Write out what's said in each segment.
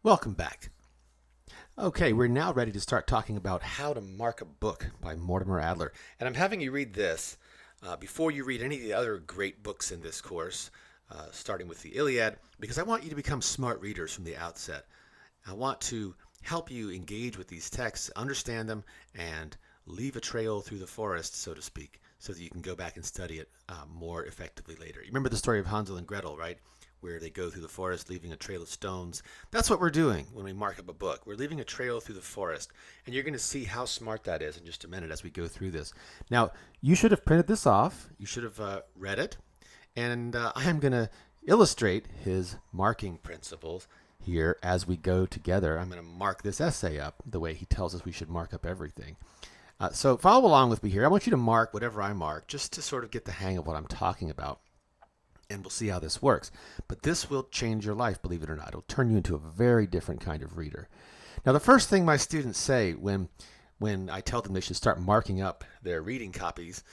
Welcome back. Okay, we're now ready to start talking about How to Mark a Book by Mortimer Adler. And I'm having you read this before you read any of the other great books in this course, starting with the Iliad, because I want you to become smart readers from the outset. I want to help you engage with these texts, understand them, and leave a trail through the forest, so to speak, so that you can go back and study it more effectively later. You remember the story of Hansel and Gretel, right? Where they go through the forest leaving a trail of stones. That's what we're doing when we mark up a book. We're leaving a trail through the forest. And you're going to see how smart that is in just a minute as we go through this. Now, you should have printed this off. You should have read it. And I am going to illustrate his marking principles here as we go together. I'm going to mark this essay up the way he tells us we should mark up everything. So follow along with me here. I want you to mark whatever I mark just to sort of get the hang of what I'm talking about. And we'll see how this works. But this will change your life, believe it or not. It'll turn you into a very different kind of reader. Now, the first thing my students say when I tell them they should start marking up their reading copies,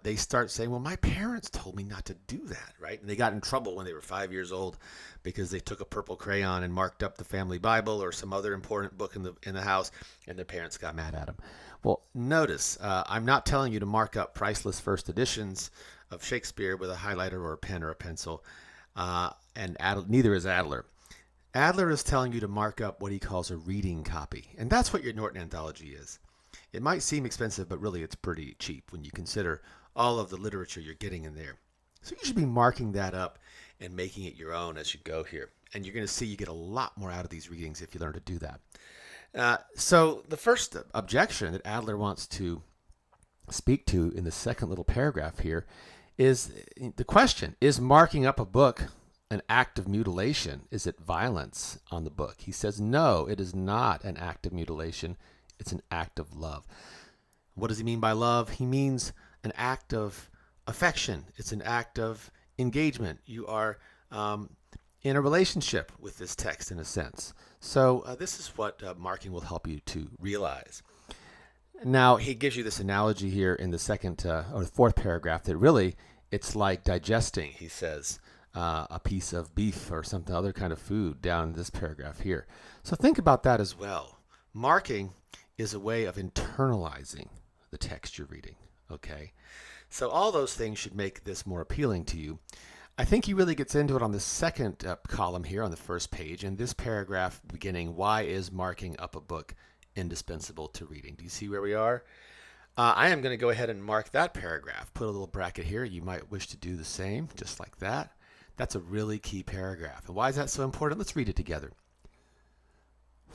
they start saying, well, my parents told me not to do that, right? And they got in trouble when they were 5 years old because they took a purple crayon and marked up the family Bible or some other important book in the house, and their parents got mad at them. Well, notice, I'm not telling you to mark up priceless first editions of Shakespeare with a highlighter or a pen or a pencil, and neither is Adler. Adler is telling you to mark up what he calls a reading copy, and that's what your Norton Anthology is. It might seem expensive, but really it's pretty cheap when you consider all of the literature you're getting in there. So you should be marking that up and making it your own as you go here. And you're going to see you get a lot more out of these readings if you learn to do that. So the first objection that Adler wants to speak to in the second little paragraph here is the question, is marking up a book an act of mutilation? Is it violence on the book? He says, no, it is not an act of mutilation. It's an act of love. What does he mean by love? He means an act of affection. It's an act of engagement. You are in a relationship with this text in a sense. So this is what marking will help you to realize. Now, he gives you this analogy here in the second or the fourth paragraph that really it's like digesting, he says, a piece of beef or something, other kind of food down in this paragraph here. So think about that as well. Marking is a way of internalizing the text you're reading, okay? So all those things should make this more appealing to you. I think he really gets into it on the second column here on the first page, in this paragraph beginning, why is marking up a book indispensable to reading? Do you see where we are? I am going to go ahead and mark that paragraph. Put a little bracket here. You might wish to do the same, just like that. That's a really key paragraph. And why is that so important? Let's read it together.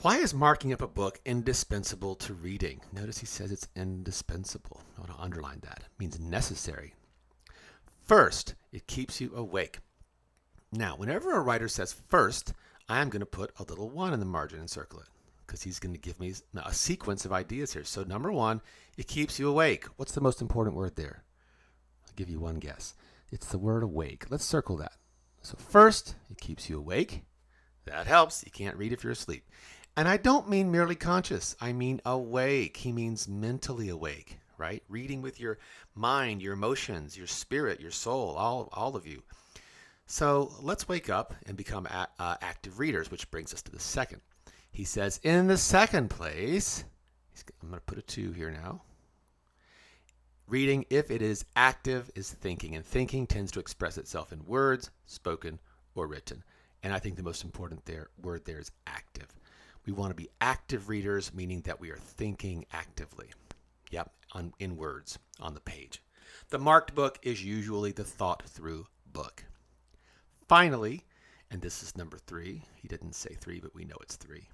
Why is marking up a book indispensable to reading? Notice he says it's indispensable. I want to underline that. It means necessary. First, it keeps you awake. Now, whenever a writer says first, I am going to put a little 1 in the margin and circle it, because he's going to give me a sequence of ideas here. So number 1, it keeps you awake. What's the most important word there? I'll give you one guess. It's the word awake. Let's circle that. So first, it keeps you awake. That helps. You can't read if you're asleep. And I don't mean merely conscious. I mean awake. He means mentally awake, right? Reading with your mind, your emotions, your spirit, your soul, all of you. So let's wake up and become active readers, which brings us to the second. He says, in the second place, I'm going to put a 2 here now. Reading, if it is active, is thinking. And thinking tends to express itself in words, spoken, or written. And I think the most important word there is active. We want to be active readers, meaning that we are thinking actively. Yep, in words, on the page. The marked book is usually the thought-through book. Finally, and this is number 3. He didn't say 3, but we know it's 3.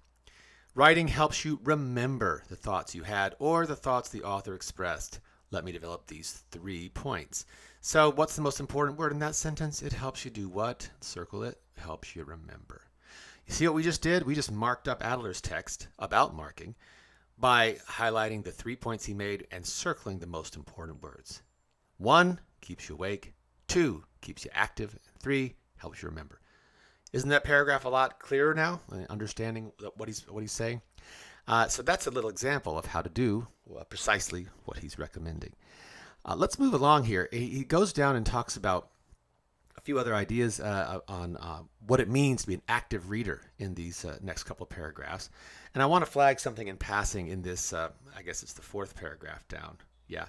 Writing helps you remember the thoughts you had or the thoughts the author expressed. Let me develop these 3 points. So what's the most important word in that sentence? It helps you do what? Circle it. Helps you remember. You see what we just did? We just marked up Adler's text about marking by highlighting the 3 points he made and circling the most important words. 1, keeps you awake. 2, keeps you active. 3, helps you remember. Isn't that paragraph a lot clearer now? Understanding what he's saying? So that's a little example of how to do precisely what he's recommending. Let's move along here. He goes down and talks about a few other ideas on what it means to be an active reader in these next couple of paragraphs. And I want to flag something in passing in this, I guess it's the fourth paragraph down. Yeah.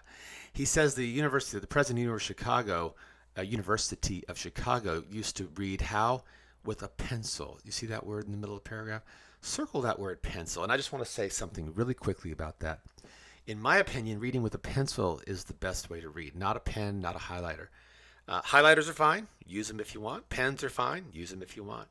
He says the President of the University of Chicago used to read how? With a pencil. You see that word in the middle of the paragraph? Circle that word pencil. And I just want to say something really quickly about that. In my opinion, reading with a pencil is the best way to read, not a pen, not a highlighter. Highlighters are fine. Use them if you want. Pens are fine. Use them if you want.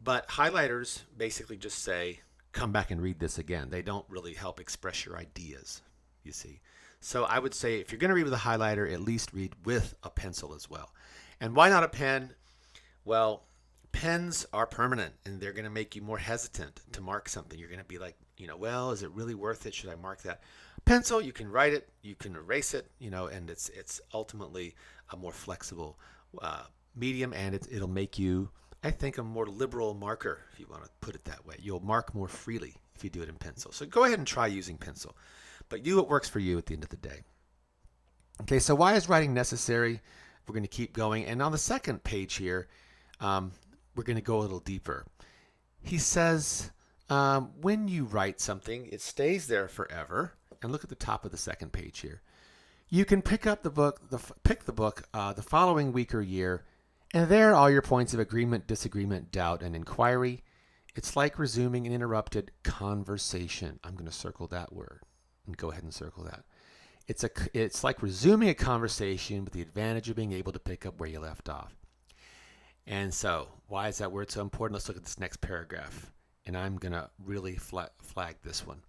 But highlighters basically just say, come back and read this again. They don't really help express your ideas, you see. So I would say if you're going to read with a highlighter, at least read with a pencil as well. And why not a pen? Well, pens are permanent and they're going to make you more hesitant to mark something. You're going to be like, well, is it really worth it? Should I mark that? Pencil, you can write it, you can erase it, and it's ultimately a more flexible medium, and it'll make you, I think, a more liberal marker, if you want to put it that way. You'll mark more freely if you do it in pencil. So go ahead and try using pencil, but do what works for you at the end of the day. Okay, so why is writing necessary? We're going to keep going, and on the second page here, we're going to go a little deeper. He says, when you write something, it stays there forever. And look at the top of the second page here. You can pick the book the following week or year, and there are all your points of agreement, disagreement, doubt, and inquiry. It's like resuming an interrupted conversation. I'm going to circle that word and go ahead and circle that. It's like resuming a conversation with the advantage of being able to pick up where you left off. And so, why is that word so important? Let's look at this next paragraph, and I'm going to really flag this one.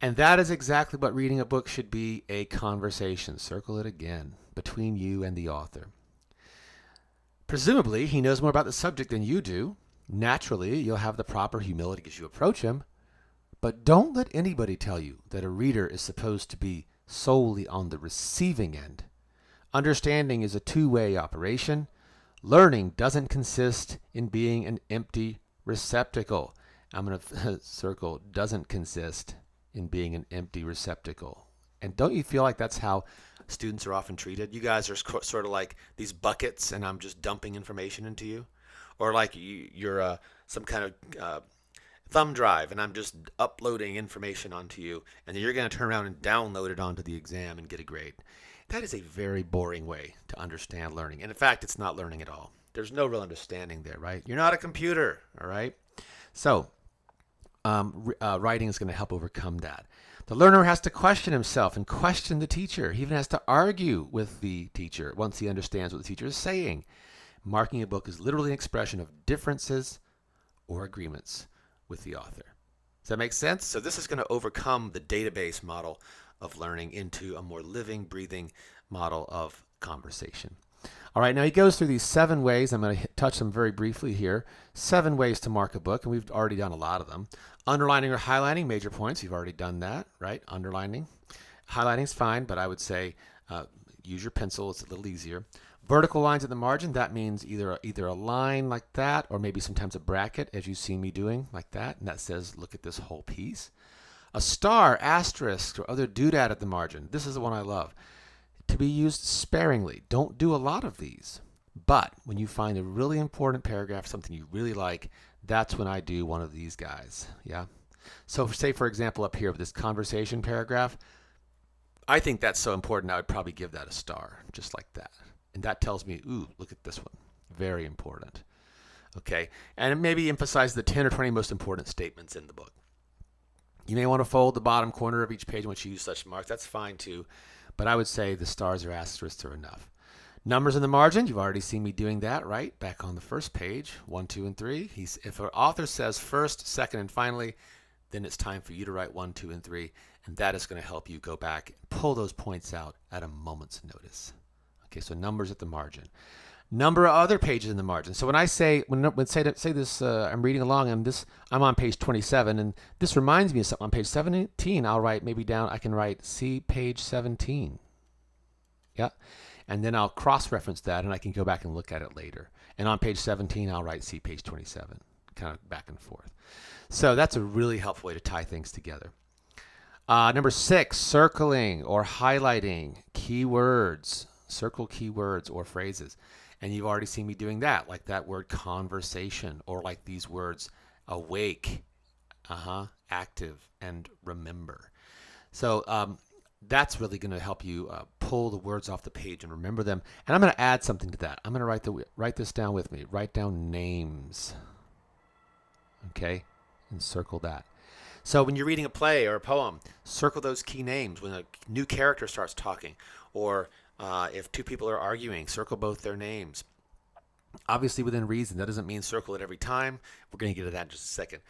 And that is exactly what reading a book should be, a conversation. Circle it again, between you and the author. Presumably, he knows more about the subject than you do. Naturally, you'll have the proper humility as you approach him. But don't let anybody tell you that a reader is supposed to be solely on the receiving end. Understanding is a two-way operation. Learning doesn't consist in being an empty receptacle. I'm going to circle doesn't consist in being an empty receptacle. And don't you feel like that's how students are often treated? You guys are sort of like these buckets and I'm just dumping information into you? Or like you're some kind of thumb drive and I'm just uploading information onto you and then you're going to turn around and download it onto the exam and get a grade. That is a very boring way to understand learning. And in fact, it's not learning at all. There's no real understanding there, right? You're not a computer, all right? So, writing is going to help overcome that. The learner has to question himself and question the teacher. He even has to argue with the teacher once he understands what the teacher is saying. Marking a book is literally an expression of differences or agreements with the author. Does that make sense? So this is going to overcome the database model of learning into a more living, breathing model of conversation. All right, now he goes through these 7 ways. I'm going to touch them very briefly here. 7 ways to mark a book, and we've already done a lot of them. Underlining or highlighting major points. You've already done that, right? Underlining. Highlighting is fine, but I would say use your pencil. It's a little easier. Vertical lines at the margin. That means either a line like that or maybe sometimes a bracket, as you see me doing like that, and that says look at this whole piece. A star, asterisk, or other doodad at the margin. This is the one I love. To be used sparingly. Don't do a lot of these. But when you find a really important paragraph, something you really like, that's when I do one of these guys. Yeah. So say, for example, up here with this conversation paragraph, I think that's so important I would probably give that a star, just like that. And that tells me, ooh, look at this one. Very important. Okay. And maybe emphasize the 10 or 20 most important statements in the book. You may want to fold the bottom corner of each page once you use such marks. That's fine too. But I would say the stars or asterisks are enough. Numbers in the margin, you've already seen me doing that, right? Back on the first page, 1, 2, and 3. If an author says first, second, and finally, then it's time for you to write 1, 2, and 3. And that is going to help you go back and pull those points out at a moment's notice. Okay, so numbers at the margin. Number of other pages in the margin. So when I say, say this, I'm reading along and I'm on page 27 and this reminds me of something on page 17, I'll write maybe down, I can write, see page 17. Yeah. And then I'll cross-reference that and I can go back and look at it later. And on page 17, I'll write, see page 27, kind of back and forth. So that's a really helpful way to tie things together. Number 6, circling or highlighting keywords. Circle keywords or phrases. And you've already seen me doing that, like that word conversation, or like these words awake, active, and remember. So that's really going to help you pull the words off the page and remember them. And I'm going to add something to that. I'm going to write this down with me. Write down names. Okay? And circle that. So when you're reading a play or a poem, circle those key names. When a new character starts talking, or if two people are arguing, circle both their names. Obviously within reason. That doesn't mean circle it every time. We're going to get to that in just a second.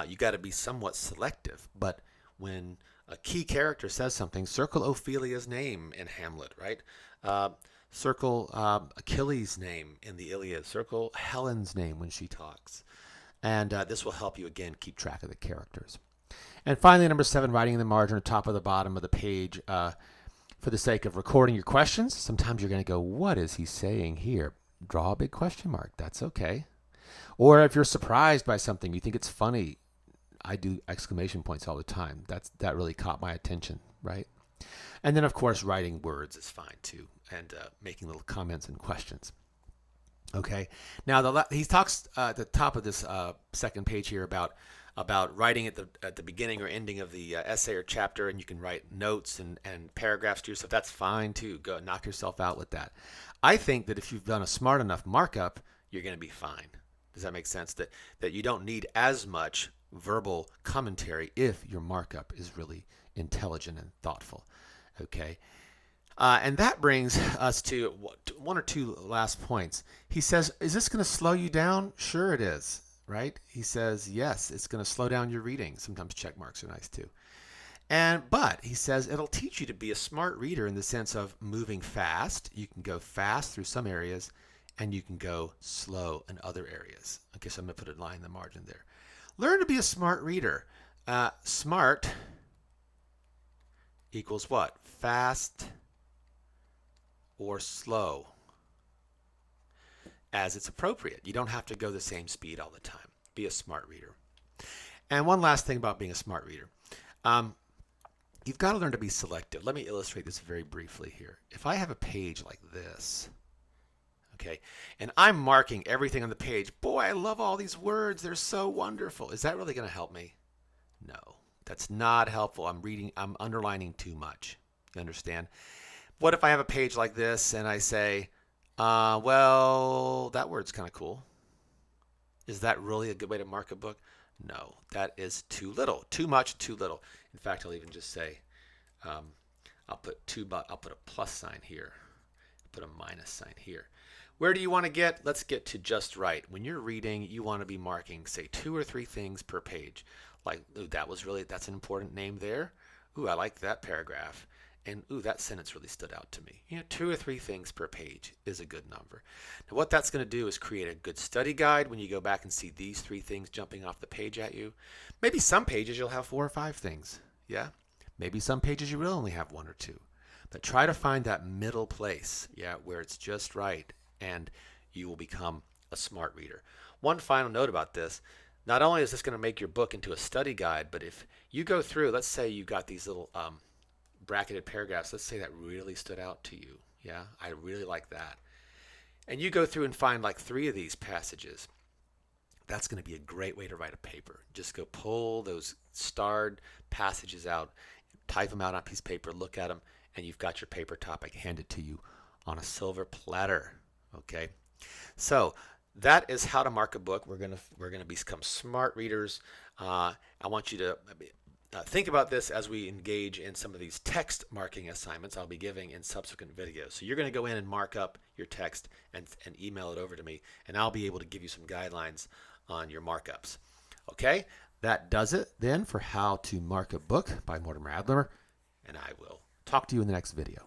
You got to be somewhat selective. But when a key character says something, circle Ophelia's name in Hamlet, right? Circle Achilles' name in the Iliad. Circle Helen's name when she talks. And this will help you, again, keep track of the characters. And finally, number 7, writing in the margin or top of the bottom of the page for the sake of recording your questions. Sometimes you're going to go, what is he saying here? Draw a big question mark. That's okay. Or if you're surprised by something, you think it's funny. I do exclamation points all the time. That really caught my attention, right? And then, of course, writing words is fine too, and making little comments and questions. Okay. Now, he talks at the top of this second page here about writing at the beginning or ending of the essay or chapter, and you can write notes and paragraphs to yourself. That's fine too. Go knock yourself out with that. I think that if you've done a smart enough markup, you're going to be fine. Does that make sense? That you don't need as much verbal commentary if your markup is really intelligent and thoughtful. Okay. And that brings us to one or two last points. He says, is this going to slow you down? Sure it is, right? He says, yes, it's going to slow down your reading. Sometimes check marks are nice too. But he says it'll teach you to be a smart reader in the sense of moving fast. You can go fast through some areas, and you can go slow in other areas. I guess I'm going to put a line in the margin there. Learn to be a smart reader. Smart equals what? Fast or slow as it's appropriate. You don't have to go the same speed all the time. Be a smart reader. And one last thing about being a smart reader. You've got to learn to be selective. Let me illustrate this very briefly here. If I have a page like this, okay, and I'm marking everything on the page, boy, I love all these words. They're so wonderful. Is that really going to help me? No, that's not helpful. I'm underlining too much. You understand? What if I have a page like this and I say, well, that word's kind of cool. Is that really a good way to mark a book? No, that is too little. Too much, too little. In fact, I'll even just say, I'll put a plus sign here. Put a minus sign here. Where do you want to get? Let's get to just right. When you're reading, you want to be marking, say, 2 or 3 things per page. Like, ooh, that's an important name there. Ooh, I like that paragraph. And ooh, that sentence really stood out to me. 2 or 3 things per page is a good number. Now, what that's going to do is create a good study guide when you go back and see these 3 things jumping off the page at you. Maybe some pages you'll have 4 or 5 things. Yeah. Maybe some pages you will only have 1 or 2. But try to find that middle place, where it's just right, and you will become a smart reader. One final note about this. Not only is this going to make your book into a study guide, but if you go through, let's say you got these little bracketed paragraphs, let's say that really stood out to you. Yeah, I really like that. And you go through and find like 3 of these passages. That's going to be a great way to write a paper. Just go pull those starred passages out, type them out on a piece of paper, look at them, and you've got your paper topic handed to you on a silver platter. Okay, so that is how to mark a book. We're gonna become smart readers. I want you to think about this as we engage in some of these text marking assignments I'll be giving in subsequent videos. So you're going to go in and mark up your text and email it over to me, and I'll be able to give you some guidelines on your markups. Okay, that does it then for how to mark a book by Mortimer Adler, and I will talk to you in the next video.